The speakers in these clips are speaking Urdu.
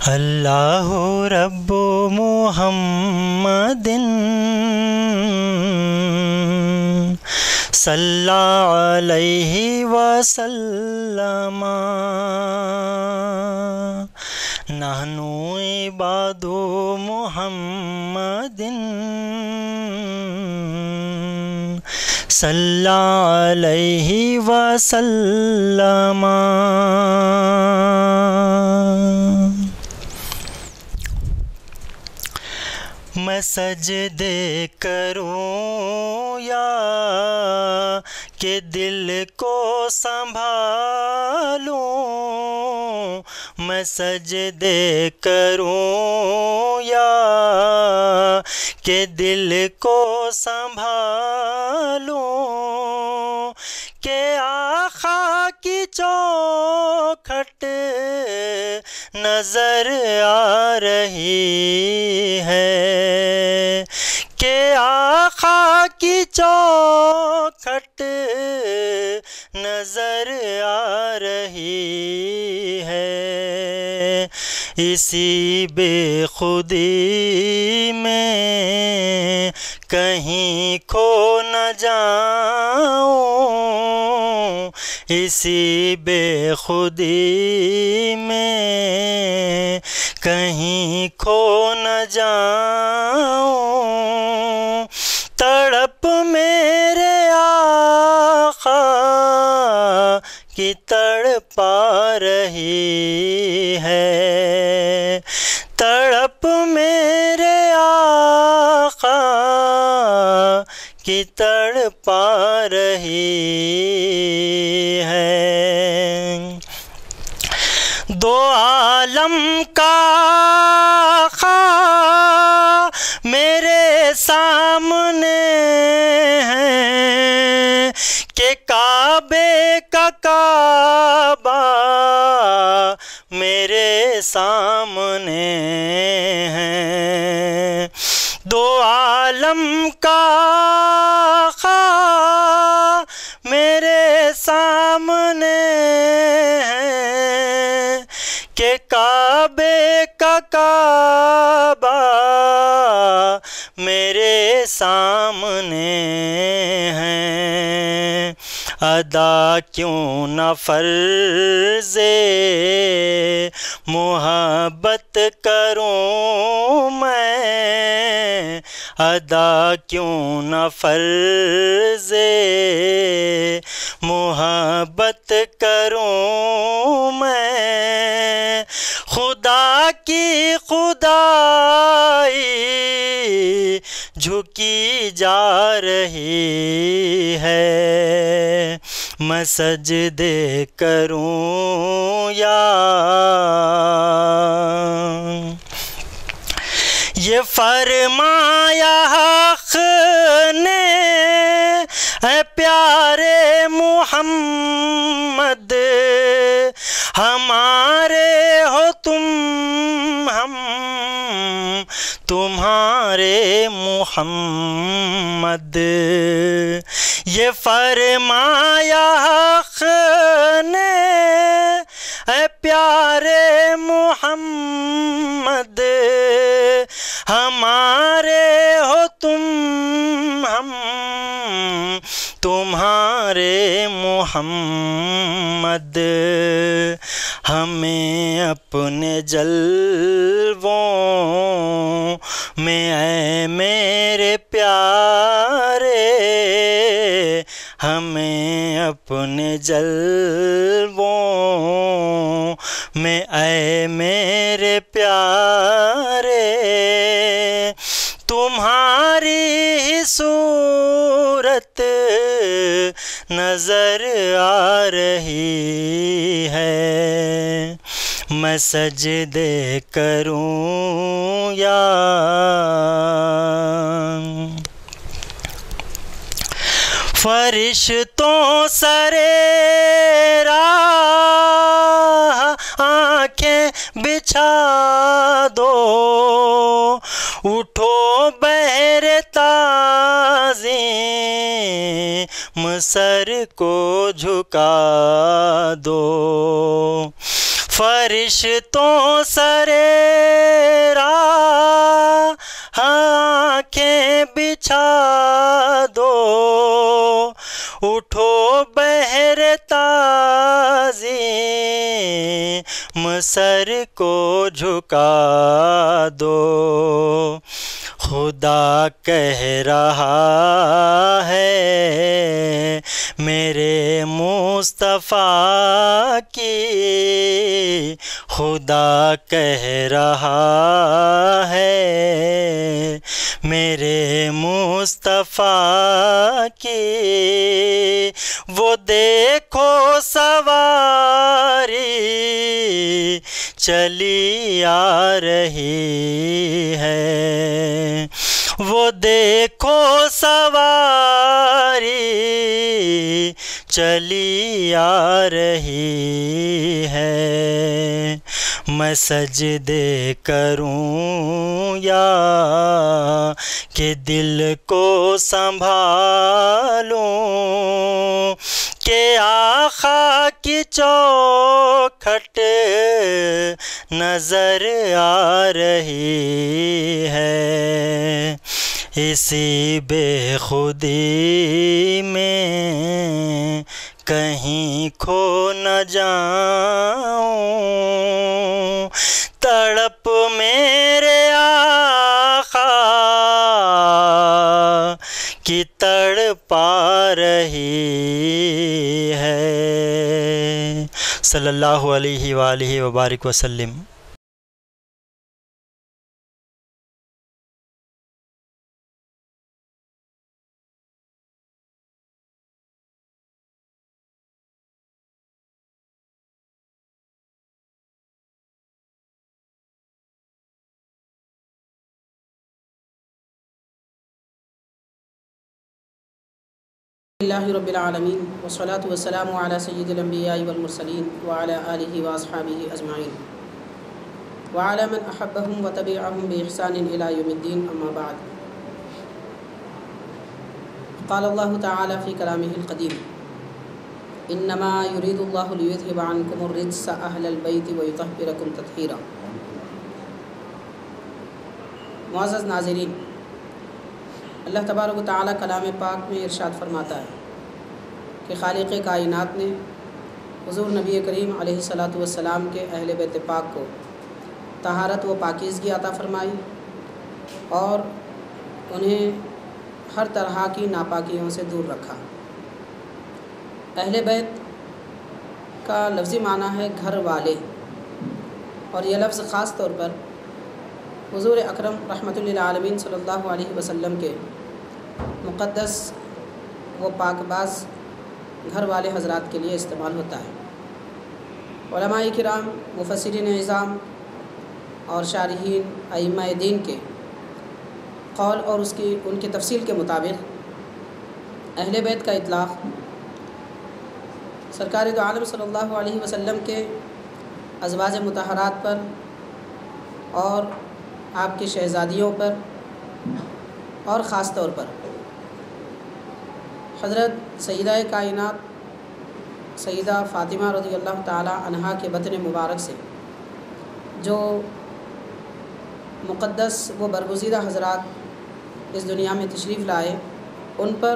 اللہ رب محمد صلی علیہ وسلم نحن عباد محمد صلی علیہ وسلم. میں سجدے کروں یا کہ دل کو سنبھالوں، میں سجدے کروں یا کہ دل کو سنبھالوں، کہ آقا کی چوکھٹ نظر آ رہی ہے، کہ آقا کی چوکھٹ نظر آ رہی ہے. اسی بے خودی میں کہیں کھو نہ جاؤں، اسی بے خودی میں کہیں کھو نہ جاؤں. تڑپ میرے آقا کی تڑپا رہی ہے، تڑپ میرے آقا کی تڑپا رہی ہے. دو عالم کا آقا میرے سامنے ہے، کہ کعبے کا کعبہ میرے سامنے ہے. دو عالم کا آقا میرے سامنے ہے، کہ کعبے کا کعبہ میرے سامنے ہے. ادا کیوں نہ فرض محبت کروں میں، ادا کیوں نہ فرض محبت کروں میں. خدا کی خدائی جھکی جا رہی ہے، میں سجدے کروں یا یہ فرمایا حق نے اے پیارے محمد، ہمارے ہو تم ہم تمہارے محمد. یہ فرمایا حق نے اے پیارے محمد، ہمارے ہو تم ہم تمہارے محمد. ہمیں اپنے جلووں میں اے میرے پیارے، ہمیں اپنے جلووں میں اے میرے پیارے، تمہاری ہی صورت نظر آ رہی ہے. میں سجدے کروں یا فرشتوں سرے راہ آنکھیں بچھا دو، اٹھو بہر تعظیم سر کو جھکا دو. فرشتوں سرے راہ آنکھیں بچھا دو، اٹھو بحر تعظیم سر کو جھکا دو، خدا کہہ رہا ہے میرے مصطفیٰ کی، خدا کہہ رہا ہے میرے مصطفیٰ کی، وہ دیکھو سواری چلی آ رہی ہے، وہ دیکھو سواری چلی آ رہی ہے، میں سجدے کروں یا کہ دل کو سنبھالوں، کہ آقا کی چوکھٹ نظر آ رہی ہے، اسی بے خودی میں کہیں کھو نہ جاؤں، تڑپ میرے آقا کی تڑپا رہی ہے، صلی اللہ علیہ وآلہ وبارک وسلم۔ اللہ رب العالمین والصلاة والسلام علی سید الانبیاء والمرسلین وعلی آلہ واصحابہ اجمعین وعلی من احبہم وتبعہم بإحسان الی یوم الدین، اما بعد۔ قال اللہ تعالی فی کلامہ القدیم انما یرید اللہ لیذہب عنکم الرجس اہل البیت ویطہرکم تطہیرا۔ معزز ناظرین، اللہ تبارک و تعالیٰ کلام پاک میں ارشاد فرماتا ہے کہ خالق کائنات نے حضور نبی کریم علیہ الصلاۃ والسلام کے اہل بیت پاک کو طہارت و پاکیزگی عطا فرمائی اور انہیں ہر طرح کی ناپاکیوں سے دور رکھا۔ اہل بیت کا لفظی معنی ہے گھر والے، اور یہ لفظ خاص طور پر حضور اکرم رحمۃ للعالمین صلی اللہ علیہ وسلم کے مقدس و پاک باز گھر والے حضرات کے لیے استعمال ہوتا ہے۔ علماء کرام، مفسرین اعظام اور شارحین ائمہ دین کے قول اور ان کی تفصیل کے مطابق اہل بیت کا اطلاق سرکار دو عالم صلی اللہ علیہ وسلم کے ازواج مطہرات پر اور آپ کی شہزادیوں پر اور خاص طور پر حضرت سیدہ کائنات سیدہ فاطمہ رضی اللہ تعالی عنہا کے بطن مبارک سے جو مقدس و برگزیدہ حضرات اس دنیا میں تشریف لائے ان پر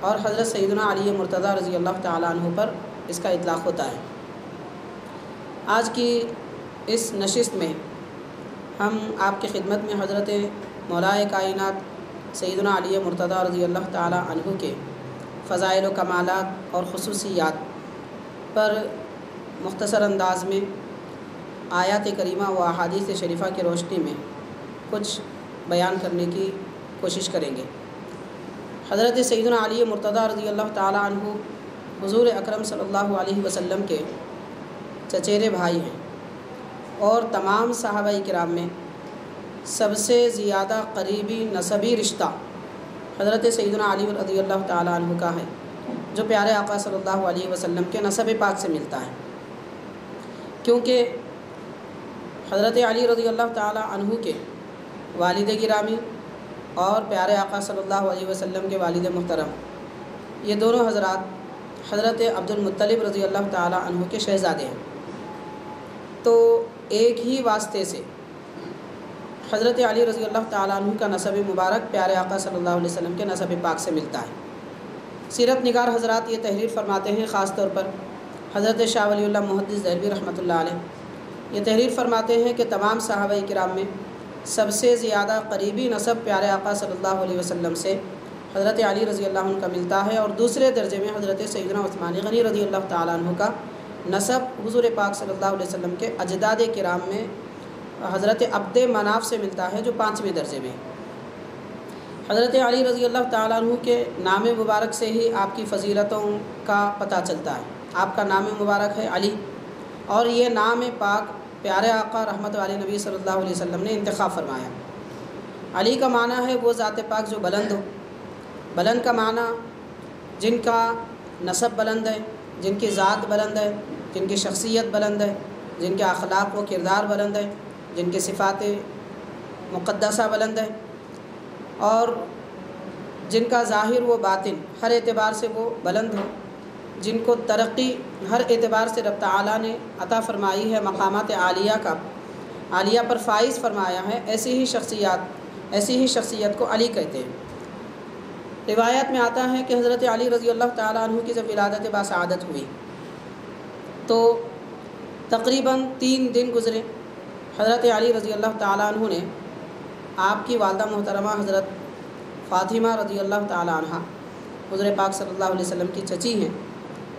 اور حضرت سیدنا علی مرتضیٰ رضی اللہ تعالی عنہ پر اس کا اطلاق ہوتا ہے۔ آج کی اس نشست میں ہم آپ کی خدمت میں حضرت مولائے کائنات سیدنا علی مرتضیٰ رضی اللہ تعالی عنہ کے فضائل و کمالات اور خصوصیات پر مختصر انداز میں آیات کریمہ و احادیث شریفہ کی روشنی میں کچھ بیان کرنے کی کوشش کریں گے۔ حضرت سیدنا علی مرتضیٰ رضی اللہ تعالی عنہ حضور اکرم صلی اللہ علیہ وسلم کے چچیرے بھائی ہیں اور تمام صحابہ کرام میں سب سے زیادہ قریبی نسبی رشتہ حضرت سیدنا علی رضی اللہ تعالی عنہ کا ہے، جو پیارے آقا صلی اللہ علیہ وسلم کے نسب پاک سے ملتا ہے، کیونکہ حضرت علی رضی اللہ تعالی عنہ کے والد گرامی اور پیارے آقا صلی اللہ علیہ وسلم کے والد محترم یہ دونوں حضرات حضرت عبد المطلب رضی اللہ تعالی عنہ کے شہزادے ہیں، ایک ہی واسطے سے حضرت علی رضی اللہ تعالیٰ عنہ کا نسب مبارک پیارے آقا صلی اللہ علیہ وسلم کے نسب پاک سے ملتا ہے۔ سیرت نگار حضرات یہ تحریر فرماتے ہیں، خاص طور پر حضرت شاہ ولی اللہ محدث دہلوی رحمۃ اللہ علیہ یہ تحریر فرماتے ہیں کہ تمام صحابہ کرام میں سب سے زیادہ قریبی نسب پیارے آقا صلی اللہ علیہ وسلم سے حضرت علی رضی اللہ عنہ کا ملتا ہے، اور دوسرے درجے میں حضرت سیدنا عثمان غنی رضی اللہ تعالیٰ عنہ کا نسب حضور پاک صلی اللہ علیہ وسلم کے اجداد کرام میں حضرت عبد مناف سے ملتا ہے، جو 5ویں درجے میں۔ حضرت علی رضی اللہ تعالیٰ عنہ کے نام مبارک سے ہی آپ کی فضیلتوں کا پتہ چلتا ہے۔ آپ کا نام مبارک ہے علی، اور یہ نام پاک پیارے آقا رحمت والے نبی صلی اللہ علیہ وسلم نے انتخاب فرمایا۔ علی کا معنی ہے وہ ذات پاک جو بلند ہو۔ بلند کا معنی جن کا نسب بلند ہے، جن کی ذات بلند ہے، جن کی شخصیت بلند ہے، جن کے اخلاق و کردار بلند ہے، جن کے صفات مقدسہ بلند ہے، اور جن کا ظاہر و باطن ہر اعتبار سے وہ بلند ہو، جن کو ترقی ہر اعتبار سے رب تعالیٰ نے عطا فرمائی ہے، مقامات عالیہ پر فائز فرمایا ہے، ایسی ہی شخصیت کو علی کہتے ہیں۔ روایات میں آتا ہے کہ حضرت علی رضی اللہ تعالیٰ عنہ کی جب ولادت باسعادت ہوئی تو تقریباً 3 دن گزرے۔ حضرت علی رضی اللہ تعالیٰ عنہ نے آپ کی والدہ محترمہ حضرت فاطمہ رضی اللہ تعالیٰ عنہ حضور پاک صلی اللہ علیہ وسلم کی چچی ہیں،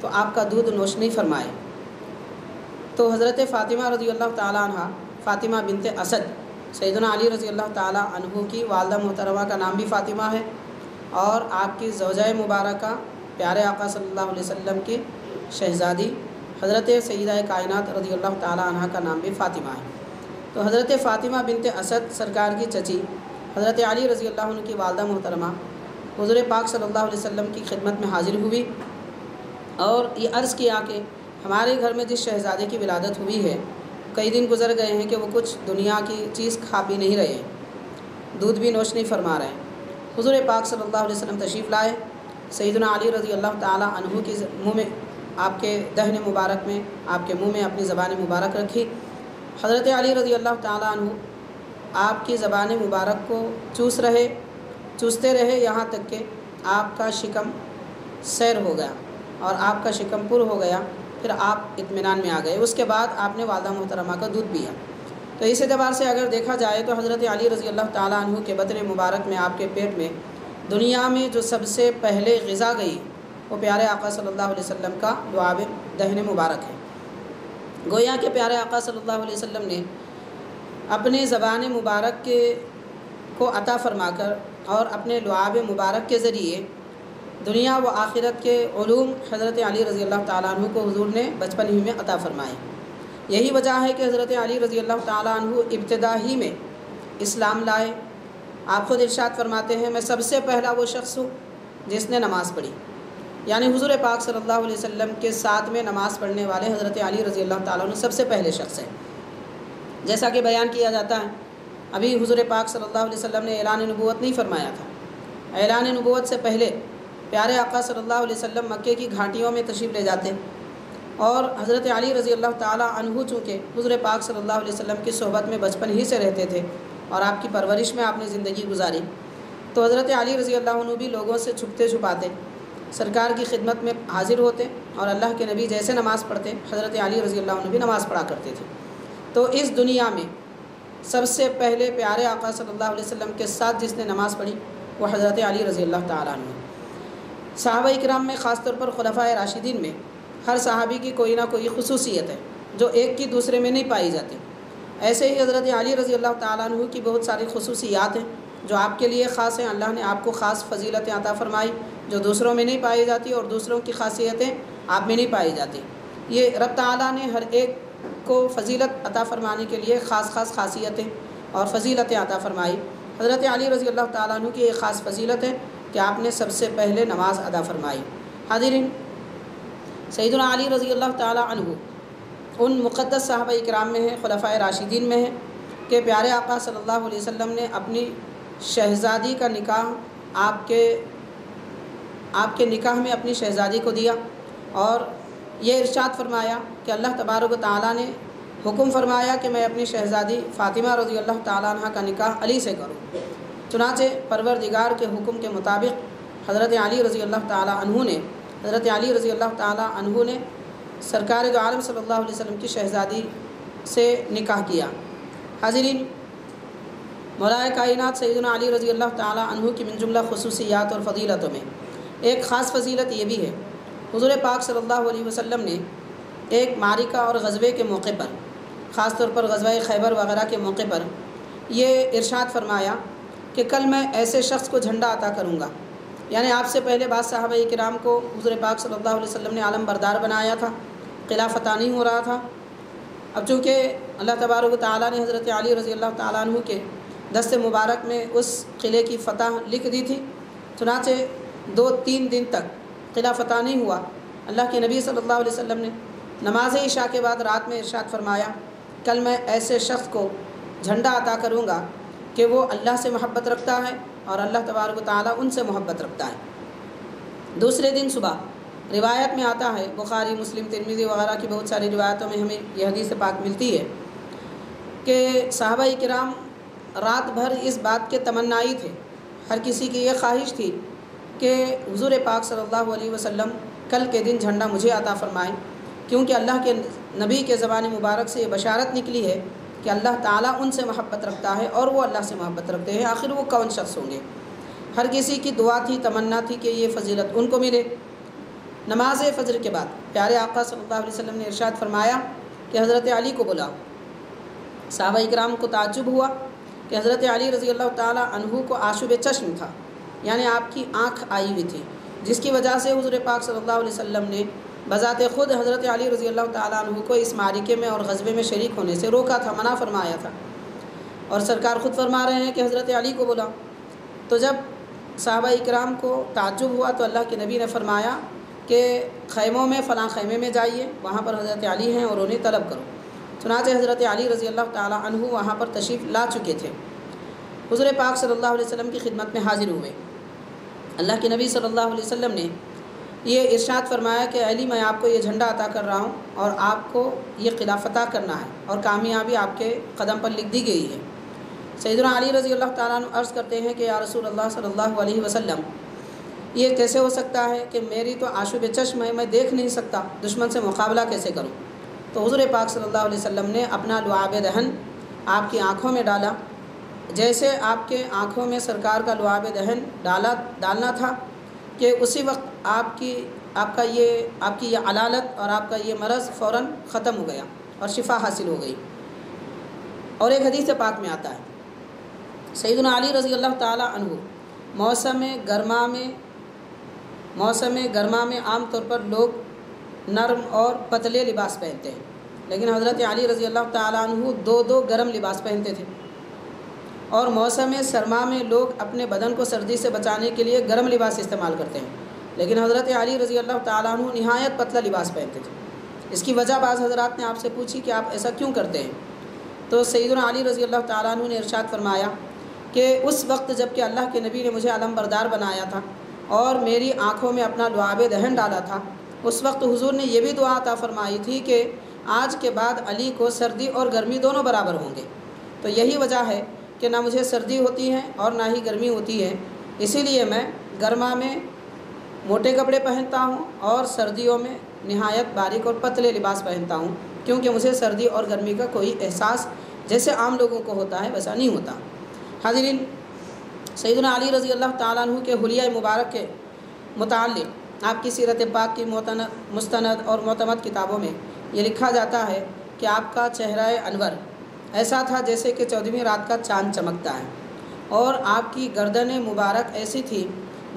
تو آپ کا دودھ نوش نہیں فرمائے۔ تو حضرت فاطمہ رضی اللہ تعالیٰ عنہ، فاطمہ بنت اسد، سیدنا علی رضی اللہ تعالیٰ عنہ کی والدہ محترمہ کا نام بھی فاطمہ ہے، اور آپ کی زوجہ مبارکہ پیارے آقا صلی اللہ علیہ وسلم کی شہزادی حضرت سیدہ کائنات رضی اللہ تعالیٰ عنہ کا نام بھی فاطمہ ہے۔ تو حضرت فاطمہ بنت اسد سرکار کی چچی حضرت علی رضی اللہ عنہ کی والدہ محترمہ حضور پاک صلی اللہ علیہ وسلم کی خدمت میں حاضر ہوئی، اور یہ عرض کیا کہ ہمارے گھر میں جس شہزادے کی ولادت ہوئی ہے کئی دن گزر گئے ہیں کہ وہ کچھ دنیا کی چیز کھا پی نہیں رہے ہیں، دودھ بھی نوش نہیں فرما رہے ہیں۔ حضور پاک صلی اللہ علیہ وسلم تشریف لائے، سیدنا علی رضی اللہ تعالیٰ عنہ کی منہ میں، آپ کے دہن مبارک میں، آپ کے منہ میں اپنی زبان مبارک رکھی۔ حضرت علی رضی اللہ تعالیٰ عنہ آپ کی زبان مبارک کو چوستے رہے یہاں تک کہ آپ کا شکم سیر ہو گیا اور آپ کا شکم پر ہو گیا، پھر آپ اطمینان میں آ گئے۔ اس کے بعد آپ نے والدہ محترمہ کا دودھ پیا۔ تو اس اعتبار سے اگر دیکھا جائے تو حضرت علی رضی اللہ تعالیٰ عنہ کے بطن مبارک میں، آپ کے پیٹ میں، دنیا میں جو سب سے پہلے غذا گئی وہ پیارے آقا صلی اللہ علیہ وسلم کا لعاب دہن مبارک ہے۔ گویا کہ پیارے آقا صلی اللہ علیہ وسلم نے اپنے زبان مبارک کو عطا فرما کر اور اپنے لعاب مبارک کے ذریعے دنیا و آخرت کے علوم حضرت علی رضی اللہ تعالیٰ عنہ کو حضور نے بچپن ہی میں عطا فرمائے۔ یہی وجہ ہے کہ حضرت علی رضی اللہ تعالیٰ عنہ ابتدا ہی میں اسلام لائے۔ آپ خود ارشاد فرماتے ہیں، میں سب سے پہلا وہ شخص ہوں جس نے نماز پڑھی، یعنی حضور پاک صلی اللہ علیہ وسلم کے ساتھ میں نماز پڑھنے والے حضرت علی رضی اللہ تعالیٰ عنہ سب سے پہلے شخص ہیں۔ جیسا کہ بیان کیا جاتا ہے، ابھی حضور پاک صلی اللہ علیہ وسلم نے اعلان نبوت نہیں فرمایا تھا۔ اعلان نبوت سے پہلے پیارے آقا صلی اللہ علیہ وسلم مکے کی گھاٹیوں میں تشریف لے جاتے، اور حضرت علی رضی اللہ تعالیٰ عنہ چونکہ حضور پاک صلی اللہ علیہ وسلم کی صحبت میں بچپن ہی سے رہتے تھے اور آپ کی پرورش میں آپ نے زندگی گزاری، تو حضرت علی رضی اللہ عنہ بھی لوگوں سے چھپتے چھپاتے سرکار کی خدمت میں حاضر ہوتے، اور اللہ کے نبی جیسے نماز پڑھتے حضرت علی رضی اللہ عنہ بھی نماز پڑھا کرتے تھے۔ تو اس دنیا میں سب سے پہلے پیارے آقا صلی اللہ علیہ وسلم کے ساتھ جس نے نماز پڑھی وہ حضرت علی رضی اللہ تعالیٰ عنہ۔ صحابہ کرام میں، خاص طور پر خلفائے راشدین میں، ہر صحابی کی کوئی نہ کوئی خصوصیت ہے جو ایک کی دوسرے میں نہیں پائی جاتی۔ ایسے ہی حضرت علی رضی اللہ تعالیٰ عنہ کی بہت ساری خصوصیات ہیں جو آپ کے لیے خاص ہیں۔ اللہ نے آپ کو خاص فضیلتیں عطا فرمائی جو دوسروں میں نہیں پائی جاتی، اور دوسروں کی خاصیتیں آپ میں نہیں پائی جاتی۔ یہ رب تعالیٰ نے ہر ایک کو فضیلت عطا فرمانے کے لیے خاص خاصیتیں اور فضیلتیں عطا فرمائی۔ حضرت علی رضی اللہ تعالیٰ عنہ کی ایک خاص فضیلت ہے کہ آپ نے سب سے پہلے نماز ادا فرمائی۔ حاضرین، سیدنا علی رضی اللہ تعالیٰ عنہ ان مقدس صحابہ کرام میں ہیں، خلفائے راشدین میں ہیں کہ پیارے آقا صلی اللہ علیہ وسلم نے اپنی شہزادی کا نکاح آپ کے نکاح میں اپنی شہزادی کو دیا، اور یہ ارشاد فرمایا کہ اللہ تبارک و تعالیٰ نے حکم فرمایا کہ میں اپنی شہزادی فاطمہ رضی اللہ تعالیٰ عنہ کا نکاح علی سے کروں۔ چنانچہ پروردگار کے حکم کے مطابق حضرت علی رضی اللہ تعالیٰ عنہ نے سرکار دو عالم صلی اللہ علیہ وسلم کی شہزادی سے نکاح کیا۔ حاضرین، مولا کائنات سیدنا علی رضی اللہ تعالیٰ عنہ کی من جملہ خصوصیات اور فضیلتوں میں ایک خاص فضیلت یہ بھی ہے، حضور پاک صلی اللہ علیہ وسلم نے ایک معرکہ اور غزوے کے موقع پر، خاص طور پر غزوہ خیبر وغیرہ کے موقع پر یہ ارشاد فرمایا کہ کل میں ایسے شخص کو جھنڈا عطا کروں گا، یعنی آپ سے پہلے بعض صحابہ کرام کو حضور پاک صلی اللہ علیہ وسلم نے عالم بردار بنایا تھا، قلعہ فتح نہیں ہو رہا تھا۔ اب چونکہ اللہ تبارک و تعالیٰ نے حضرت علی رضی اللہ تعالیٰ عنہ کے دست مبارک میں اس قلعے کی فتح لکھ دی تھی، چنانچہ 2-3 دن تک قلعہ فتح نہیں ہوا۔ اللہ کے نبی صلی اللہ علیہ وسلم نے نماز عشاء کے بعد رات میں ارشاد فرمایا کل میں ایسے شخص کو جھنڈا عطا کروں گا کہ وہ اللہ سے محبت رکھتا ہے اور اللہ تبارک و تعالیٰ ان سے محبت رکھتا ہے۔ دوسرے دن صبح روایت میں آتا ہے، بخاری، مسلم، ترمذی وغیرہ کی بہت ساری روایتوں میں ہمیں یہ حدیث پاک ملتی ہے کہ صحابہ کرام رات بھر اس بات کے تمنائی تھے، ہر کسی کی یہ خواہش تھی کہ حضور پاک صلی اللہ علیہ وسلم کل کے دن جھنڈا مجھے عطا فرمائیں، کیونکہ اللہ کے نبی کے زبان مبارک سے یہ بشارت نکلی ہے کہ اللہ تعالیٰ ان سے محبت رکھتا ہے اور وہ اللہ سے محبت رکھتے ہیں۔ آخر وہ کون شخص ہوں گے؟ ہر کسی کی دعا تھی، تمنا تھی کہ یہ فضیلت ان کو ملے۔ نماز فجر کے بعد پیارے آقا صلی اللہ علیہ وسلم نے ارشاد فرمایا کہ حضرت علی کو بلاؤ۔ صحابہ کرام کو تعجب ہوا کہ حضرت علی رضی اللہ تعالیٰ عنہ کو آشوب چشم تھا، یعنی آپ کی آنکھ آئی ہوئی تھی، جس کی وجہ سے حضور پاک صلی اللہ علیہ وسلم نے بذات خود حضرت علی رضی اللہ تعالیٰ عنہ کو اس معرکے میں اور غزوے میں شریک ہونے سے روکا تھا، منع فرمایا تھا، اور سرکار خود فرما رہے ہیں کہ حضرت علی کو بلاؤ۔ تو جب صحابہ اکرام کو تعجب ہوا تو اللہ کے نبی نے فرمایا کہ خیموں میں، فلاں خیمے میں جائیے، وہاں پر حضرت علی ہیں اور انہیں طلب کرو۔ چنانچہ حضرت علی رضی اللہ تعالیٰ عنہ وہاں پر تشریف لا چکے تھے، حضور پاک صلی اللہ علیہ وسلم کی خدمت میں حاضر ہوئے۔ اللہ کے نبی صلی اللہ علیہ وسلم نے یہ ارشاد فرمایا کہ علی میں آپ کو یہ جھنڈا عطا کر رہا ہوں اور آپ کو یہ قلعہ فتح کرنا ہے اور کامیابی آپ کے قدم پر لکھ دی گئی ہے۔ سیدنا علی رضی اللہ تعالیٰ عنہ عرض کرتے ہیں کہ یا رسول اللہ صلی اللہ علیہ وسلم، یہ کیسے ہو سکتا ہے کہ میری تو آشوب چشم ہے، میں دیکھ نہیں سکتا، دشمن سے مقابلہ کیسے کروں؟ تو حضور پاک صلی اللہ علیہ وسلم نے اپنا لعاب دہن آپ کی آنکھوں میں ڈالا، جیسے آپ کے آنکھوں میں سرکار کا لعاب دہن ڈالنا تھا کہ اسی وقت آپ کی یہ علالت اور آپ کا یہ مرض فوراً ختم ہو گیا اور شفا حاصل ہو گئی۔ اور ایک حدیث پاک میں آتا ہے سیدنا علی رضی اللہ تعالیٰ عنہ موسم گرما میں عام طور پر لوگ نرم اور پتلے لباس پہنتے ہیں، لیکن حضرت علی رضی اللہ تعالیٰ عنہ 2 گرم لباس پہنتے تھے، اور موسم سرما میں لوگ اپنے بدن کو سردی سے بچانے کے لیے گرم لباس استعمال کرتے ہیں، لیکن حضرت علی رضی اللہ تعالیٰ عنہ نہایت پتلا لباس پہنتے تھے۔ اس کی وجہ بعض حضرات نے آپ سے پوچھی کہ آپ ایسا کیوں کرتے ہیں؟ تو سیدنا علی رضی اللہ تعالیٰ عنہ نے ارشاد فرمایا کہ اس وقت جب کہ اللہ کے نبی نے مجھے علم بردار بنایا تھا اور میری آنکھوں میں اپنا لعاب دہن ڈالا تھا، اس وقت حضور نے یہ بھی دعا عطا فرمائی تھی کہ آج کے بعد علی کو سردی اور گرمی دونوں برابر ہوں گے۔ تو یہی وجہ ہے کہ نہ مجھے سردی ہوتی ہے اور نہ ہی گرمی ہوتی ہے، اسی لیے میں گرما میں موٹے کپڑے پہنتا ہوں اور سردیوں میں نہایت باریک اور پتلے لباس پہنتا ہوں، کیونکہ مجھے سردی اور گرمی کا کوئی احساس جیسے عام لوگوں کو ہوتا ہے ویسا نہیں ہوتا۔ حاضرین، سیدنا علی رضی اللہ تعالیٰ عنہ کے حلیہ مبارک کے متعلق آپ کی سیرت پاک کی مستند اور معتمد کتابوں میں یہ لکھا جاتا ہے کہ آپ کا چہرہ انور ایسا تھا جیسے کہ 14ویں رات کا چاند چمکتا ہے، اور آپ کی گردن مبارک ایسی تھی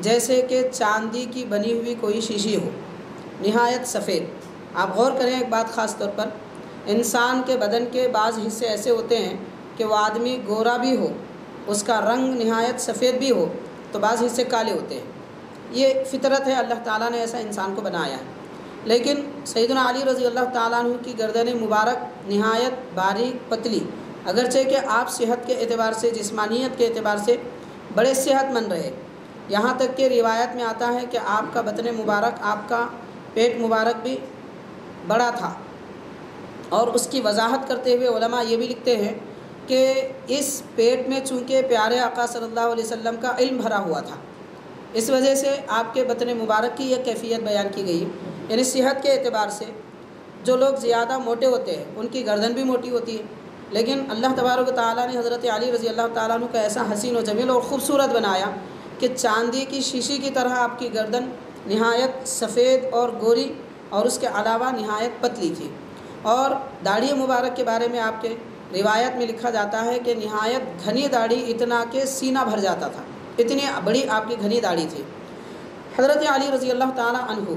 جیسے کہ چاندی کی بنی ہوئی کوئی شیشی ہو، نہایت سفید۔ آپ غور کریں ایک بات خاص طور پر، انسان کے بدن کے بعض حصے ایسے ہوتے ہیں کہ وہ آدمی گورا بھی ہو، اس کا رنگ نہایت سفید بھی ہو، تو بعض حصے کالے ہوتے ہیں۔ یہ فطرت ہے، اللہ تعالیٰ نے ایسا انسان کو بنایا ہے۔ لیکن سیدنا علی رضی اللہ تعالیٰ عنہ کی گردن مبارک نہایت باریک پتلی، اگرچہ کہ آپ صحت کے اعتبار سے، جسمانیت کے اعتبار سے بڑے صحت مند رہے، یہاں تک کہ روایت میں آتا ہے کہ آپ کا بطن مبارک، آپ کا پیٹ مبارک بھی بڑا تھا، اور اس کی وضاحت کرتے ہوئے علماء یہ بھی لکھتے ہیں کہ اس پیٹ میں چونکہ پیارے آقا صلی اللہ علیہ وسلم کا علم بھرا ہوا تھا، اس وجہ سے آپ کے بطن مبارک کی یہ کیفیت بیان کی گئی، یعنی صحت کے اعتبار سے جو لوگ زیادہ موٹے ہوتے ہیں ان کی گردن بھی موٹی ہوتی ہے، لیکن اللہ تبارک و تعالیٰ نے حضرت علی رضی اللہ تعالیٰ عنہ کا ایسا حسین و جمیل اور خوبصورت بنایا کہ چاندی کی شیشی کی طرح آپ کی گردن نہایت سفید اور گوری اور اس کے علاوہ نہایت پتلی تھی، اور داڑھی مبارک کے بارے میں آپ کے روایت میں لکھا جاتا ہے کہ نہایت گھنی داڑھی، اتنا کہ سینہ بھر جاتا تھا، اتنی بڑی آپ کی گھنی داڑھی تھی۔ حضرت علی رضی اللہ تعالیٰ عنہ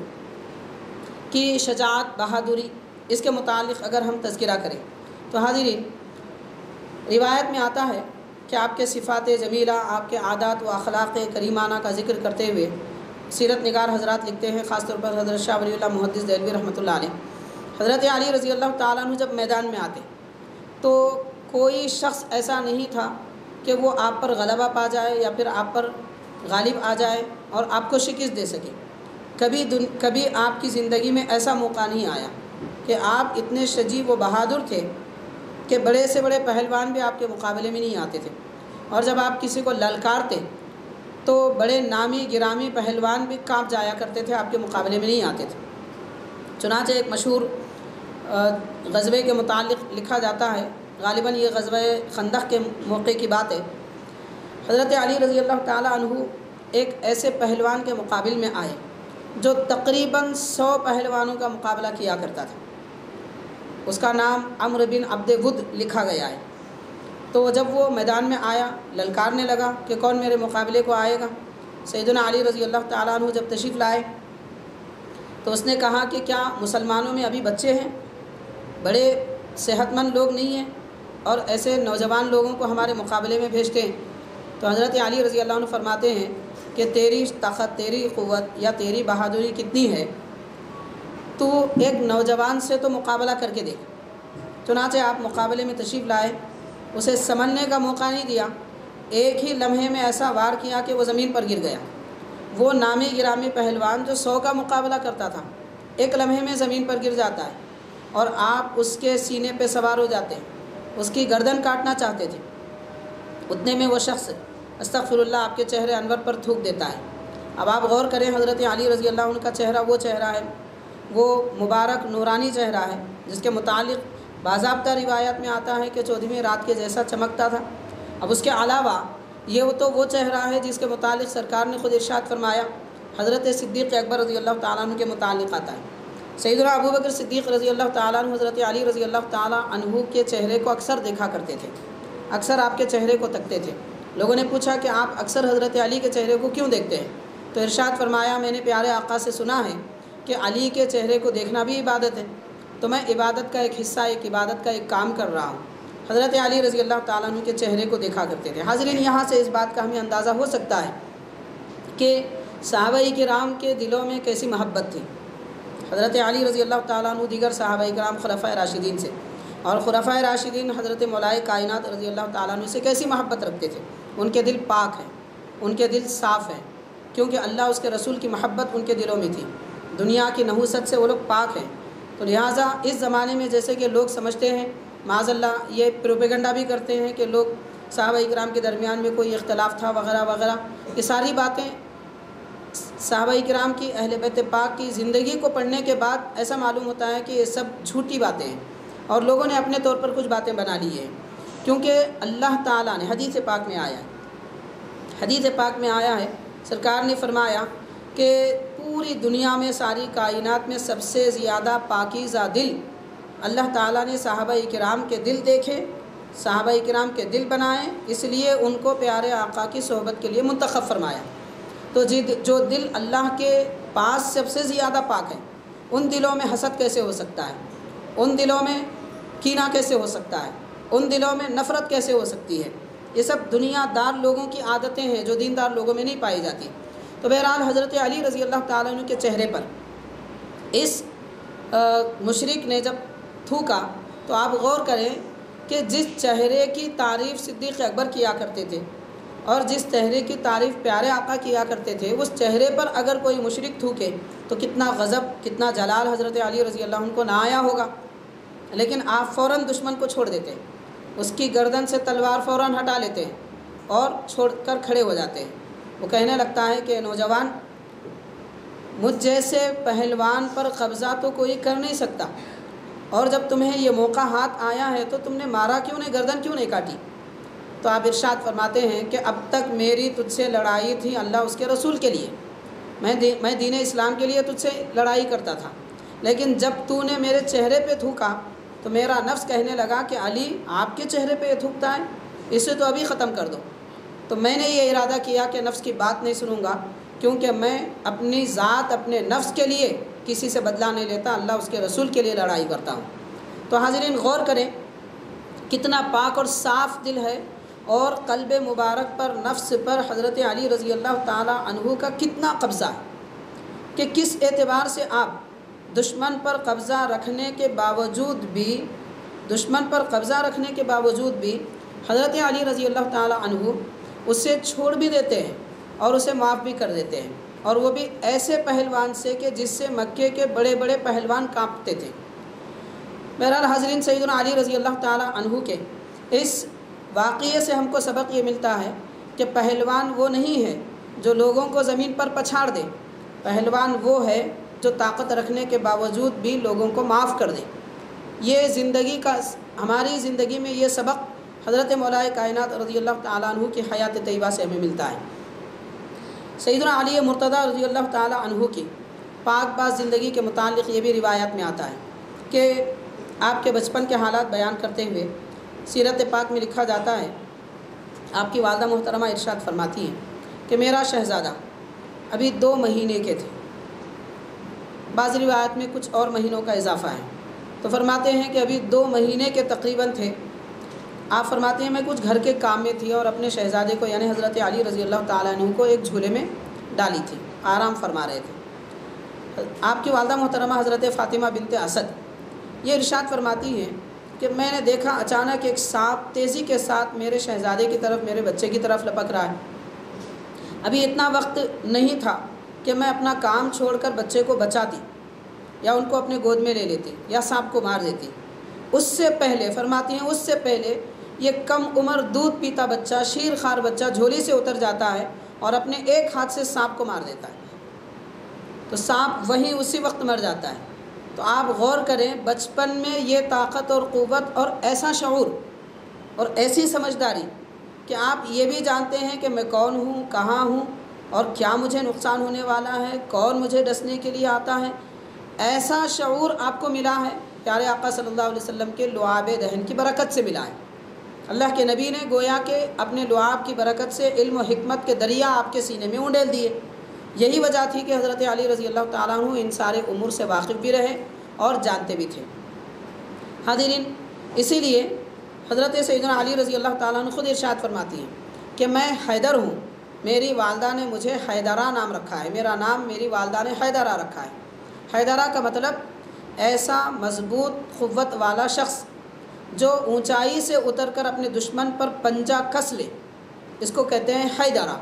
کی شجاعت، بہادری، اس کے متعلق اگر ہم تذکرہ کریں تو حاضرین، روایت میں آتا ہے کہ آپ کے صفات جمیلہ، آپ کے عادات و اخلاق کریمانہ کا ذکر کرتے ہوئے سیرت نگار حضرات لکھتے ہیں، خاص طور پر حضرت شاہ ولی اللہ محدث دہلوی رحمۃ اللہ علیہ، حضرت علی رضی اللہ تعالیٰ عنہ جب میدان میں آتے تو کوئی شخص ایسا نہیں تھا کہ وہ آپ پر غلبہ پا جائے یا پھر آپ پر غالب آ جائے اور آپ کو شکست دے سکے۔ کبھی آپ کی زندگی میں ایسا موقع نہیں آیا کہ آپ اتنے شجیع و بہادر تھے کہ بڑے سے بڑے پہلوان بھی آپ کے مقابلے میں نہیں آتے تھے، اور جب آپ کسی کو للکارتے تو بڑے نامی گرامی پہلوان بھی کانپ جایا کرتے تھے، آپ کے مقابلے میں نہیں آتے تھے۔ چنانچہ ایک مشہور غزوے کے متعلق لکھا جاتا ہے، غالباً یہ غزوہ خندق کے موقع کی بات ہے، حضرت علی رضی اللہ تعالیٰ عنہ ایک ایسے پہلوان کے مقابل میں آئے جو تقریباً 100 پہلوانوں کا مقابلہ کیا کرتا تھا، اس کا نام عمرو بن عبد ود لکھا گیا ہے۔ تو جب وہ میدان میں آیا، للکارنے لگا کہ کون میرے مقابلے کو آئے گا، سیدنا علی رضی اللہ تعالیٰ عنہ جب تشریف لائے تو اس نے کہا کہ کیا مسلمانوں میں ابھی بچے ہیں، بڑے صحت مند لوگ نہیں ہیں، اور ایسے نوجوان لوگوں کو ہمارے مقابلے میں بھیجتے ہیں؟ تو حضرت علی رضی اللہ عنہ فرماتے ہیں کہ تیری طاقت، تیری قوت یا تیری بہادری کتنی ہے، تو ایک نوجوان سے تو مقابلہ کر کے دیکھ۔ چنانچہ آپ مقابلے میں تشریف لائے، اسے سنبھلنے کا موقع نہیں دیا، ایک ہی لمحے میں ایسا وار کیا کہ وہ زمین پر گر گیا۔ وہ نامی گرامی پہلوان جو 100 کا مقابلہ کرتا تھا، ایک لمحے میں زمین پر گر جاتا ہے، اور آپ اس کے سینے پہ سوار ہو جاتے ہیں، اس کی گردن کاٹنا چاہتے تھے۔ اتنے میں وہ شخص استغفر اللہ آپ کے چہرے انور پر تھوک دیتا ہے۔ اب آپ غور کریں، حضرت علی رضی اللہ عنہ کا چہرہ وہ چہرہ ہے، وہ مبارک نورانی چہرہ ہے جس کے متعلق باضابطہ روایت میں آتا ہے کہ 14ویں رات کے جیسا چمکتا تھا۔ اب اس کے علاوہ یہ تو وہ چہرہ ہے جس کے متعلق سرکار نے خود ارشاد فرمایا، حضرت صدیق اکبر رضی اللہ تعالیٰ عنہ کے متعلق آتا ہے، سیدنا ابوبکر صدیق رضی اللہ تعالیٰ عنہ حضرت علی رضی اللہ تعالیٰ عنہ کے چہرے کو اکثر دیکھا کرتے تھے، اکثر آپ کے چہرے کو تکتے تھے۔ لوگوں نے پوچھا کہ آپ اکثر حضرت علی کے چہرے کو کیوں دیکھتے ہیں؟ تو ارشاد فرمایا، میں نے پیارے آقا سے سنا ہے کہ علی کے چہرے کو دیکھنا بھی عبادت ہے، تو میں عبادت کا ایک حصہ، ایک عبادت کا ایک کام کر رہا ہوں۔ حضرت علی رضی اللہ تعالیٰ عنہ کے چہرے کو دیکھا کرتے تھے۔ حاضرین، یہاں سے اس بات کا ہمیں اندازہ ہو سکتا ہے کہ صحابہ کرام کے دلوں میں کیسی محبت تھی۔ حضرت علی رضی اللہ تعالیٰ عنہ دیگر صحابہ کرام خلفائے راشدین سے، اور خلفائے راشدین حضرت مولائے کائنات رضی اللہ تعالیٰ عنہ سے کیسی محبت رکھتے تھے۔ ان کے دل پاک ہیں، ان کے دل صاف ہیں، کیونکہ اللہ اس کے رسول کی محبت ان کے دلوں میں تھی، دنیا کی نحوست سے وہ لوگ پاک ہیں۔ تو لہٰذا اس زمانے میں جیسے کہ لوگ سمجھتے ہیں، معاذ اللہ یہ پروپیگنڈا بھی کرتے ہیں کہ لوگ صحابہ کرام کے درمیان میں کوئی اختلاف تھا وغیرہ وغیرہ، یہ ساری باتیں صحابہ کرام کی، اہل بیت پاک کی زندگی کو پڑھنے کے بعد ایسا معلوم ہوتا ہے کہ یہ سب جھوٹی باتیں ہیں، اور لوگوں نے اپنے طور پر کچھ باتیں بنا لی ہیں، کیونکہ اللہ تعالیٰ نے حدیث پاک میں آیا ہے، حدیث پاک میں آیا ہے، سرکار نے فرمایا کہ پوری دنیا میں، ساری کائنات میں سب سے زیادہ پاکیزہ دل اللہ تعالیٰ نے صحابہ کرام کے دل دیکھے، صحابہ کرام کے دل بنائے، اس لیے ان کو پیارے آقا کی صحبت کے لیے منتخب فرمایا۔ تو جو دل اللہ کے پاس سب سے زیادہ پاک ہے، ان دلوں میں حسد کیسے ہو سکتا ہے، ان دلوں میں کینہ کیسے ہو سکتا ہے، ان دلوں میں نفرت کیسے ہو سکتی ہے؟ یہ سب دنیا دار لوگوں کی عادتیں ہیں جو دیندار لوگوں میں نہیں پائی جاتی۔ تو بہرحال حضرت علی رضی اللہ تعالیٰ عنہ کے چہرے پر اس مشرک نے جب تھوکا تو آپ غور کریں کہ جس چہرے کی تعریف صدیق اکبر کیا کرتے تھے اور جس چہرے کی تعریف پیارے آقا کیا کرتے تھے، اس چہرے پر اگر کوئی مشرک تھوکے تو کتنا غضب، کتنا جلال حضرت علی رضی اللہ عنہ کو نہ آیا ہوگا۔ لیکن آپ فوراً دشمن کو چھوڑ دیتے ہیں، اس کی گردن سے تلوار فوراً ہٹا لیتے ہیں اور چھوڑ کر کھڑے ہو جاتے ہیں۔ وہ کہنے لگتا ہے کہ نوجوان، مجھ جیسے پہلوان پر قبضہ تو کوئی کر نہیں سکتا، اور جب تمہیں یہ موقع ہاتھ آیا ہے تو تم نے مارا کیوں نہیں، گردن کیوں نہیں کاٹی؟ تو آپ ارشاد فرماتے ہیں کہ اب تک میری تجھ سے لڑائی تھی اللہ اس کے رسول کے لیے، میں دین اسلام کے لیے تجھ سے لڑائی کرتا تھا، لیکن جب تو نے میرے چہرے پہ تھوکا تو میرا نفس کہنے لگا کہ علی آپ کے چہرے پہ یہ تھوکتا ہے، اسے تو ابھی ختم کر دو۔ تو میں نے یہ ارادہ کیا کہ نفس کی بات نہیں سنوں گا، کیونکہ میں اپنی ذات اپنے نفس کے لیے کسی سے بدلہ نہیں لیتا، اللہ اس کے رسول کے لیے لڑائی کرتا ہوں۔ تو حاضرین غور کریں کتنا پاک اور صاف دل ہے، اور قلب مبارک پر، نفس پر حضرت علی رضی اللہ تعالی عنہ کا کتنا قبضہ ہے کہ کس اعتبار سے آپ دشمن پر قبضہ رکھنے کے باوجود بھی حضرت علی رضی اللہ تعالی عنہ اسے چھوڑ بھی دیتے ہیں اور اسے معاف بھی کر دیتے ہیں، اور وہ بھی ایسے پہلوان سے کہ جس سے مکے کے بڑے بڑے پہلوان کانپتے تھے۔ بہرحال حاضرین، سیدنا علی رضی اللہ تعالی عنہ کے اس واقعے سے ہم کو سبق یہ ملتا ہے کہ پہلوان وہ نہیں ہے جو لوگوں کو زمین پر پچھاڑ دے، پہلوان وہ ہے جو طاقت رکھنے کے باوجود بھی لوگوں کو معاف کر دے۔ یہ ہماری زندگی میں یہ سبق حضرت مولا کائنات رضی اللہ تعالیٰ عنہ کی حیات طیبہ سے ہمیں ملتا ہے۔ سیدنا علی مرتضیٰ رضی اللہ تعالیٰ عنہ کی پاک باز زندگی کے متعلق یہ بھی روایات میں آتا ہے کہ آپ کے بچپن کے حالات بیان کرتے ہوئے سیرت پاک میں لکھا جاتا ہے، آپ کی والدہ محترمہ ارشاد فرماتی ہیں کہ میرا شہزادہ ابھی 2 مہینے کے تھے، بعض روایات میں کچھ اور مہینوں کا اضافہ ہے، تو فرماتے ہیں کہ ابھی 2 مہینے کے تقریباً تھے۔ آپ فرماتے ہیں میں کچھ گھر کے کام میں تھی اور اپنے شہزادے کو یعنی حضرت علی رضی اللہ تعالیٰ عنہ کو ایک جھولے میں ڈالی تھی، آرام فرما رہے تھے۔ آپ کی والدہ محترمہ حضرت فاطمہ بنت اسد یہ ارشاد فرماتی ہیں کہ میں نے دیکھا اچانک ایک سانپ تیزی کے ساتھ میرے شہزادے کی طرف، میرے بچے کی طرف لپک رہا ہے۔ ابھی اتنا وقت نہیں تھا کہ میں اپنا کام چھوڑ کر بچے کو بچاتی یا ان کو اپنے گود میں لے لیتی یا سانپ کو مار دیتی۔ اس سے پہلے فرماتی ہیں، اس سے پہلے یہ کم عمر دودھ پیتا بچہ، شیر خوار بچہ جھولی سے اتر جاتا ہے اور اپنے ایک ہاتھ سے سانپ کو مار دیتا ہے، تو سانپ وہیں اسی وقت مر جاتا ہے۔ تو آپ غور کریں بچپن میں یہ طاقت اور قوت اور ایسا شعور اور ایسی سمجھداری کہ آپ یہ بھی جانتے ہیں کہ میں کون ہوں، کہاں ہوں اور کیا مجھے نقصان ہونے والا ہے، کون مجھے ڈسنے کے لیے آتا ہے، ایسا شعور آپ کو ملا ہے پیارے آقا صلی اللہ علیہ وسلم کے لعاب دہن کی برکت سے ملا ہے۔ اللہ کے نبی نے گویا کہ اپنے لعاب کی برکت سے علم و حکمت کے دریا آپ کے سینے میں اونڈیل دیے۔ یہی وجہ تھی کہ حضرت علی رضی اللہ تعالیٰ عنہ ان سارے امور سے واقف بھی رہے اور جانتے بھی تھے۔ حاضرین، اسی لیے حضرت سیدنا علی رضی اللہ تعالیٰ عنہ خود ارشاد فرماتی ہیں کہ میں حیدر ہوں، میری والدہ نے مجھے حیدرہ نام رکھا ہے، میرا نام میری والدہ نے حیدرہ رکھا ہے۔ حیدرہ کا مطلب ایسا مضبوط قوت والا شخص جو اونچائی سے اتر کر اپنے دشمن پر پنجہ کس لے، اس کو کہتے ہیں حیدرہ،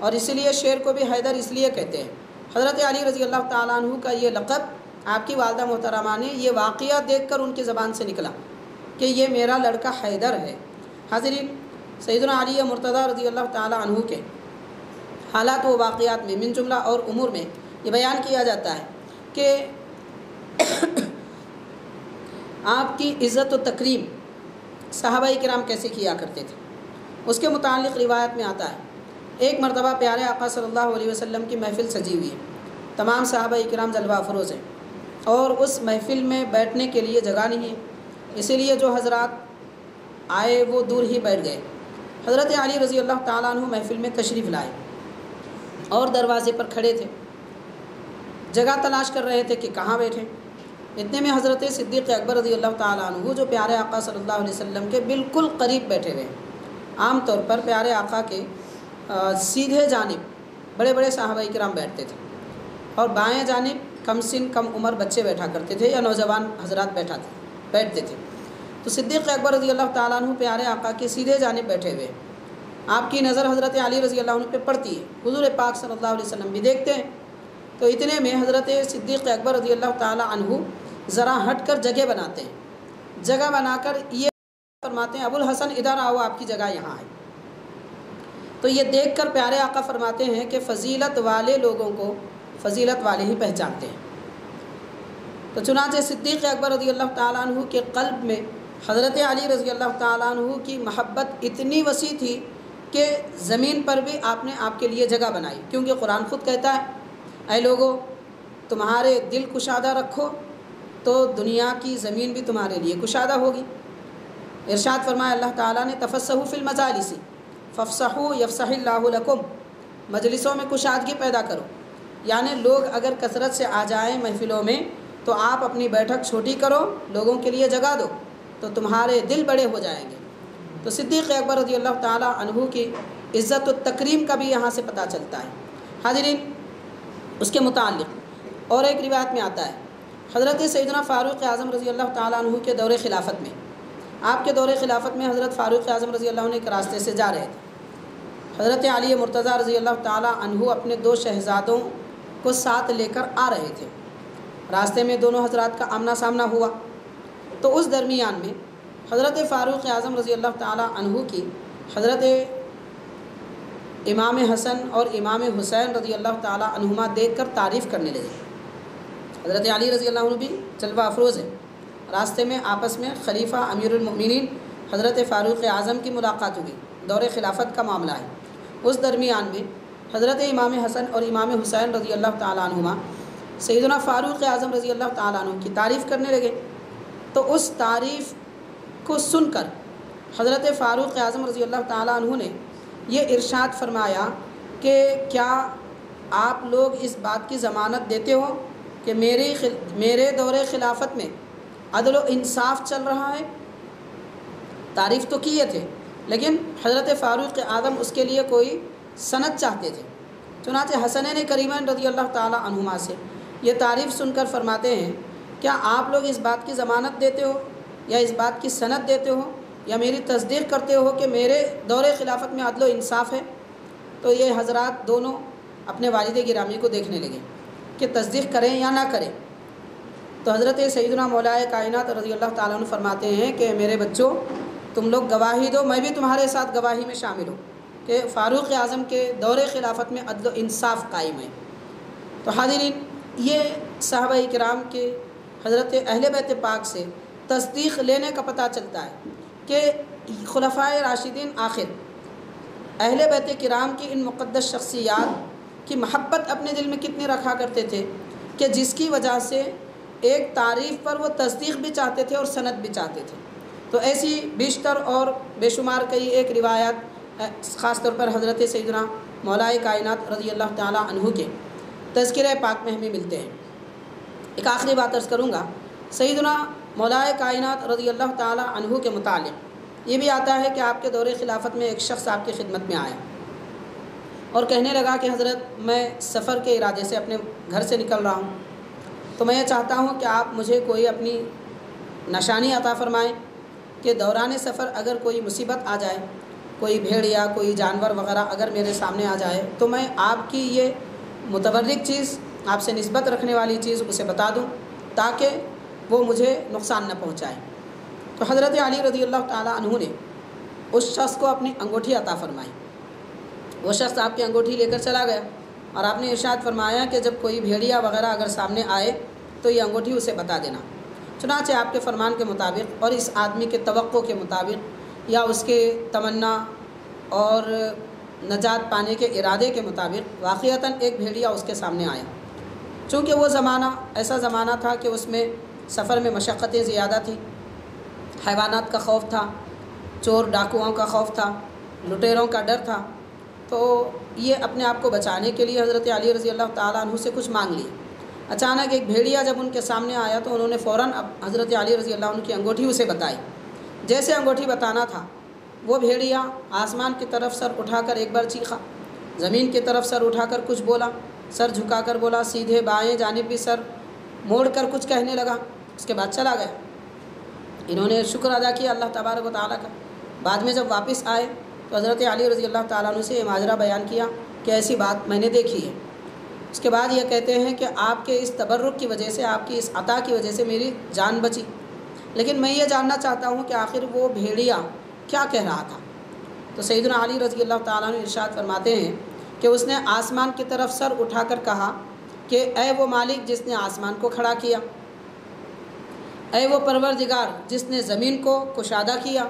اور اسی لیے شیر کو بھی حیدر اس لیے کہتے ہیں۔ حضرت علی رضی اللہ تعالیٰ عنہ کا یہ لقب آپ کی والدہ محترمہ نے یہ واقعہ دیکھ کر ان کی زبان سے نکلا کہ یہ میرا لڑکا حیدر ہے۔ حاضرین، سیدنا علی مرتضیٰ رضی اللہ تعالیٰ عنہ کے حالات و واقعات میں من جملہ اور امور میں یہ بیان کیا جاتا ہے کہ آپ کی عزت و تکریم صحابہ کرام کیسے کیا کرتے تھے، اس کے متعلق روایت میں آتا ہے ایک مرتبہ پیارے آقا صلی اللہ علیہ وسلم کی محفل سجی ہوئی ہے، تمام صحابہ کرام جلوہ افروز ہیں اور اس محفل میں بیٹھنے کے لیے جگہ نہیں ہے، اسی لیے جو حضرات آئے وہ دور ہی بیٹھ گئے۔ حضرت علی رضی اللہ تعالیٰ عنہ محفل میں تشریف لائے اور دروازے پر کھڑے تھے، جگہ تلاش کر رہے تھے کہ کہاں بیٹھیں۔ اتنے میں حضرت صدیق اکبر رضی اللہ تعالیٰ عنہ جو پیارے آقا صلی اللہ علیہ وسلم کے بالکل قریب بیٹھے ہوئے ہیں، عام طور پر پیارے آقا کے سیدھے جانب بڑے بڑے صحابہ کرام بیٹھتے تھے اور بائیں جانب کم سن کم عمر بچے بیٹھا کرتے تھے یا نوجوان حضرات بیٹھتے تھے۔ تو صدیق اکبر رضی اللہ تعالیٰ عنہ پیارے آقا کے سیدھے جانب بیٹھے ہوئے، آپ کی نظر حضرت علی رضی اللہ عنہ پہ پڑتی ہے، حضور پاک صلی اللہ علیہ وسلم بھی دیکھتے ہیں۔ تو اتنے میں حضرت صدیق اکبر رضی اللہ تعالیٰ عنہ ذرا ہٹ کر جگہ بناتے ہیں جگہ بنا کر یہ فرماتے ہیں ابوالحسن ادھر آؤ، آپ کی جگہ یہاں ہے۔ تو یہ دیکھ کر پیارے آقا فرماتے ہیں کہ فضیلت والے لوگوں کو فضیلت والے ہی پہچانتے ہیں۔ تو چنانچہ صدیق اکبر رضی اللہ تعالیٰ عنہ کے قلب میں حضرت علی رضی اللہ تعالیٰ عنہ کی محبت اتنی وسیع تھی کہ زمین پر بھی آپ نے آپ کے لیے جگہ بنائی، کیونکہ قرآن خود کہتا ہے اے لوگو تمہارے دل کشادہ رکھو تو دنیا کی زمین بھی تمہارے لیے کشادہ ہوگی۔ ارشاد فرمایا اللہ تعالیٰ نے تفصحوا فی المجالس فافصحوا یفصح اللہ لکم، مجلسوں میں کشادگی پیدا کرو، یعنی لوگ اگر کثرت سے آ جائیں محفلوں میں تو آپ اپنی بیٹھک چھوٹی کرو، لوگوں کے لیے جگہ دو تو تمہارے دل بڑے ہو جائیں گے۔ تو صدیق اکبر رضی اللہ تعالیٰ عنہ کی عزت و تکریم کا بھی یہاں سے پتہ چلتا ہے۔ حاضرین، اس کے متعلق اور ایک روایت میں آتا ہے حضرت سیدنا فاروق اعظم رضی اللہ تعالیٰ عنہ کے دور خلافت میں، آپ کے دور خلافت میں حضرت فاروق اعظم رضی اللہ عنہ ایک راستے سے جا رہے تھے۔ حضرت علی مرتضیٰ رضی اللہ تعالیٰ عنہ اپنے 2 شہزادوں کو ساتھ لے کر آ رہے تھے۔ راستے میں دونوں حضرات کا آمنا سامنا ہوا، تو اس درمیان میں حضرت فاروق اعظم رضی اللہ تعالیٰ عنہ کی حضرت امام حسن اور امام حسین رضی اللہ تعالیٰ عنہما دیکھ کر تعریف کرنے لگے۔ حضرت علی رضی اللہ عنہ بھی جلوہ افروز ہے۔ راستے میں آپس میں خلیفہ امیر المؤمنین حضرت فاروق اعظم کی ملاقات ہوئی، دور خلافت کا معاملہ ہے۔ اس درمیان میں حضرت امام حسن اور امام حسین رضی اللہ تعالیٰ عنہما سیدنا فاروق اعظم رضی اللہ تعالیٰ عنہ کی تعریف کرنے لگے۔ تو اس تعریف کو سن کر حضرت فاروق اعظم رضی اللہ تعالیٰ عنہ نے یہ ارشاد فرمایا کہ کیا آپ لوگ اس بات کی ضمانت دیتے ہو کہ میرے دور خلافت میں عدل و انصاف چل رہا ہے؟ تعریف تو کیے تھے، لیکن حضرت فاروق اعظم اس کے لیے کوئی سند چاہتے تھے۔ چنانچہ حسنین کریمین رضی اللہ تعالیٰ عنہما سے یہ تعریف سن کر فرماتے ہیں کیا آپ لوگ اس بات کی ضمانت دیتے ہو یا اس بات کی سند دیتے ہو یا میری تصدیق کرتے ہو کہ میرے دور خلافت میں عدل و انصاف ہے؟ تو یہ حضرات دونوں اپنے والد گرامی کو دیکھنے لگے کہ تصدیق کریں یا نہ کریں۔ تو حضرت سیدنا مولائے کائنات رضی اللہ تعالیٰ عنہ فرماتے ہیں کہ میرے بچوں تم لوگ گواہی دو، میں بھی تمہارے ساتھ گواہی میں شامل ہوں کہ فاروق اعظم کے دور خلافت میں عدل و انصاف قائم ہے۔ تو حاضرین، یہ صحابہ کرام کے حضرت اہل بیت پاک سے تصدیق لینے کا پتہ چلتا ہے کہ خلفائے راشدین آخر اہل بیت کرام کی ان مقدس شخصیات کی محبت اپنے دل میں کتنی رکھا کرتے تھے کہ جس کی وجہ سے ایک تعریف پر وہ تصدیق بھی چاہتے تھے اور سند بھی چاہتے تھے۔ تو ایسی بیشتر اور بے شمار کئی ایک روایات خاص طور پر حضرت سیدنا مولائے کائنات رضی اللہ تعالیٰ عنہ کے تذکرہ پاک میں ہمیں ملتے ہیں۔ ایک آخری بات عرض کروں گا، سیدنا مولائے کائنات رضی اللہ تعالیٰ عنہ کے متعلق یہ بھی آتا ہے کہ آپ کے دور خلافت میں ایک شخص آپ کی خدمت میں آیا اور کہنے لگا کہ حضرت میں سفر کے ارادے سے اپنے گھر سے نکل رہا ہوں، تو میں یہ چاہتا ہوں کہ آپ مجھے کوئی اپنی نشانی عطا فرمائیں کہ دوران سفر اگر کوئی مصیبت آ جائے، کوئی بھیڑ یا کوئی جانور وغیرہ اگر میرے سامنے آ جائے تو میں آپ کی یہ متبرک چیز، آپ سے نسبت رکھنے والی چیز اسے بتا دوں تاکہ وہ مجھے نقصان نہ پہنچائے۔ تو حضرت علی رضی اللہ تعالیٰ عنہ نے اس شخص کو اپنی انگوٹھی عطا فرمائی۔ وہ شخص آپ کی انگوٹھی لے کر چلا گیا اور آپ نے ارشاد فرمایا کہ جب کوئی بھیڑیا وغیرہ اگر سامنے آئے تو یہ انگوٹھی اسے بتا دینا۔ چنانچہ آپ کے فرمان کے مطابق اور اس آدمی کے توقع کے مطابق یا اس کے تمنا اور نجات پانے کے ارادے کے مطابق واقعتاً ایک بھیڑیا اس کے سامنے آیا۔ چونکہ وہ زمانہ ایسا زمانہ تھا کہ اس میں سفر میں مشقتیں زیادہ تھیں، حیوانات کا خوف تھا، چور ڈاکوؤں کا خوف تھا، لٹیروں کا ڈر تھا۔ تو یہ اپنے آپ کو بچانے کے لیے حضرت علی رضی اللہ تعالیٰ عنہ سے کچھ مانگ لیے۔ اچانک ایک بھیڑیا جب ان کے سامنے آیا تو انہوں نے فوراً حضرت علی رضی اللہ عنہ کی انگوٹھی اسے بتائی۔ جیسے انگوٹھی بتانا تھا وہ بھیڑیا آسمان کی طرف سر اٹھا کر ایک بار چیخا، زمین کی طرف سر اٹھا کر کچھ بولا، سر جھکا کر بولا، سیدھے بائیں جانب بھی سر موڑ کر کچھ کہنے لگا، اس کے بعد چلا گیا۔ انہوں نے شکر ادا کیا اللہ تبارک و تعالیٰ کا۔ بعد میں جب واپس آئے تو حضرت علی رضی اللہ تعالیٰ عنہ سے یہ ماجرا بیان کیا کہ ایسی بات میں نے دیکھی ہے۔ اس کے بعد یہ کہتے ہیں کہ آپ کے اس تبرک کی وجہ سے، آپ کی اس عطا کی وجہ سے میری جان بچی۔ لیکن میں یہ جاننا چاہتا ہوں کہ آخر وہ بھیڑیا کیا کہہ رہا تھا؟ تو سیدنا علی رضی اللہ تعالیٰ عنہ ارشاد فرماتے ہیں کہ اس نے آسمان کی طرف سر اٹھا کر کہا کہ اے وہ مالک جس نے آسمان کو کھڑا کیا، اے وہ پروردگار جس نے زمین کو کشادہ کیا،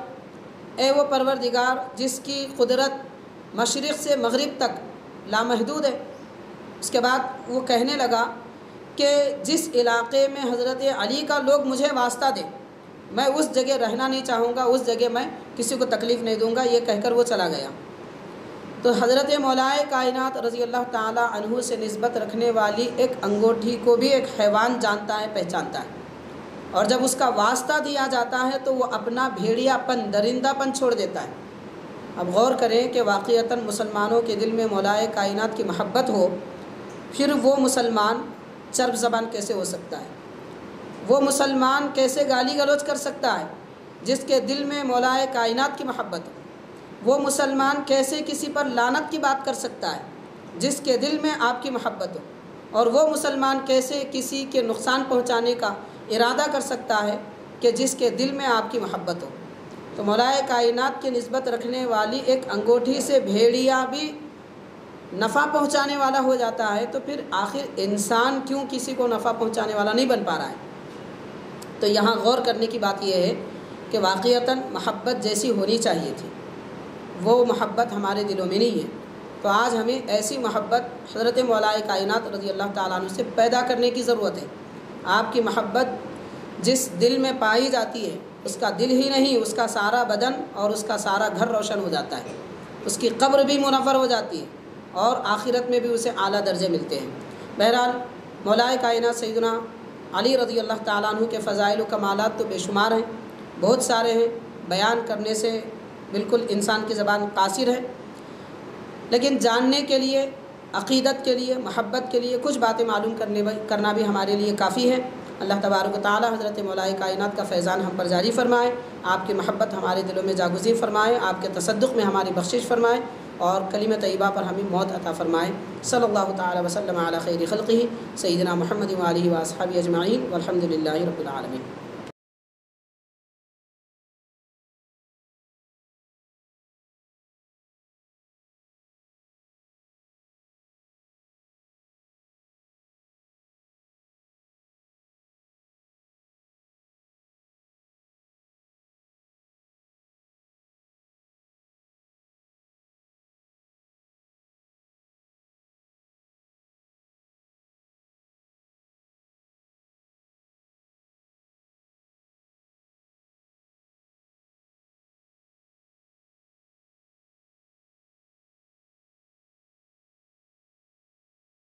اے وہ پروردگار جس کی قدرت مشرق سے مغرب تک لامحدود ہے۔ اس کے بعد وہ کہنے لگا کہ جس علاقے میں حضرت علی کا لوگ مجھے واسطہ دیں، میں اس جگہ رہنا نہیں چاہوں گا، اس جگہ میں کسی کو تکلیف نہیں دوں گا، یہ کہہ کر وہ چلا گیا۔ تو حضرت مولائے کائنات رضی اللہ تعالیٰ عنہ سے نسبت رکھنے والی ایک انگوٹھی کو بھی ایک حیوان جانتا ہے، پہچانتا ہے، اور جب اس کا واسطہ دیا جاتا ہے تو وہ اپنا بھیڑیا پن، درندہ پن چھوڑ دیتا ہے۔ اب غور کریں کہ واقعتاً مسلمانوں کے دل میں مولائے کائنات کی محبت ہو، پھر وہ مسلمان چرب زبان کیسے ہو سکتا ہے؟ وہ مسلمان کیسے گالی گلوچ کر سکتا ہے جس کے دل میں مولائے کائنات کی محبت ہو؟ وہ مسلمان کیسے کسی پر لعنت کی بات کر سکتا ہے جس کے دل میں آپ کی محبت ہو؟ اور وہ مسلمان کیسے کسی کے نقصان پہنچانے کا ارادہ کر سکتا ہے کہ جس کے دل میں آپ کی محبت ہو؟ تو مولائے کائنات کی نسبت رکھنے والی ایک انگوٹھی سے بھیڑیا بھی نفع پہنچانے والا ہو جاتا ہے، تو پھر آخر انسان کیوں کسی کو نفع پہنچانے والا نہیں بن پا رہا ہے؟ تو یہاں غور کرنے کی بات یہ ہے کہ واقعتاً محبت جیسی ہونی چاہیے تھی وہ محبت ہمارے دلوں میں نہیں ہے۔ تو آج ہمیں ایسی محبت حضرت مولائے کائنات رضی اللہ تعالیٰ عنہ سے پیدا کرنے کی ضرورت ہے۔ آپ کی محبت جس دل میں پائی جاتی ہے، اس کا دل ہی نہیں، اس کا سارا بدن اور اس کا سارا گھر روشن ہو جاتا ہے، اس کی قبر بھی منور ہو جاتی ہے، اور آخرت میں بھی اسے اعلیٰ درجے ملتے ہیں۔ بہرحال مولائے کائنات سیدنا علی رضی اللہ تعالیٰ عنہ کے فضائل و کمالات تو بے شمار ہیں، بہت سارے ہیں، بیان کرنے سے بالکل انسان کی زبان قاصر ہے، لیکن جاننے کے لیے، عقیدت کے لیے، محبت کے لیے کچھ باتیں معلوم کرنا بھی ہمارے لیے کافی ہے۔ اللہ تبارک و تعالی حضرت مولائے کائنات کا فیضان ہم پر جاری فرمائے، آپ کی محبت ہمارے دلوں میں جاگزین فرمائے، آپ کے تصدق میں ہماری بخشش فرمائے، اور کلمہ طیبہ پر ہمیں موت عطا فرمائے۔ صلی اللہ تعالی وسلم علی خیر خلقہ سیدنا محمد و آلہ و اصحابہ اجمعین والحمد للہ رب العالمین۔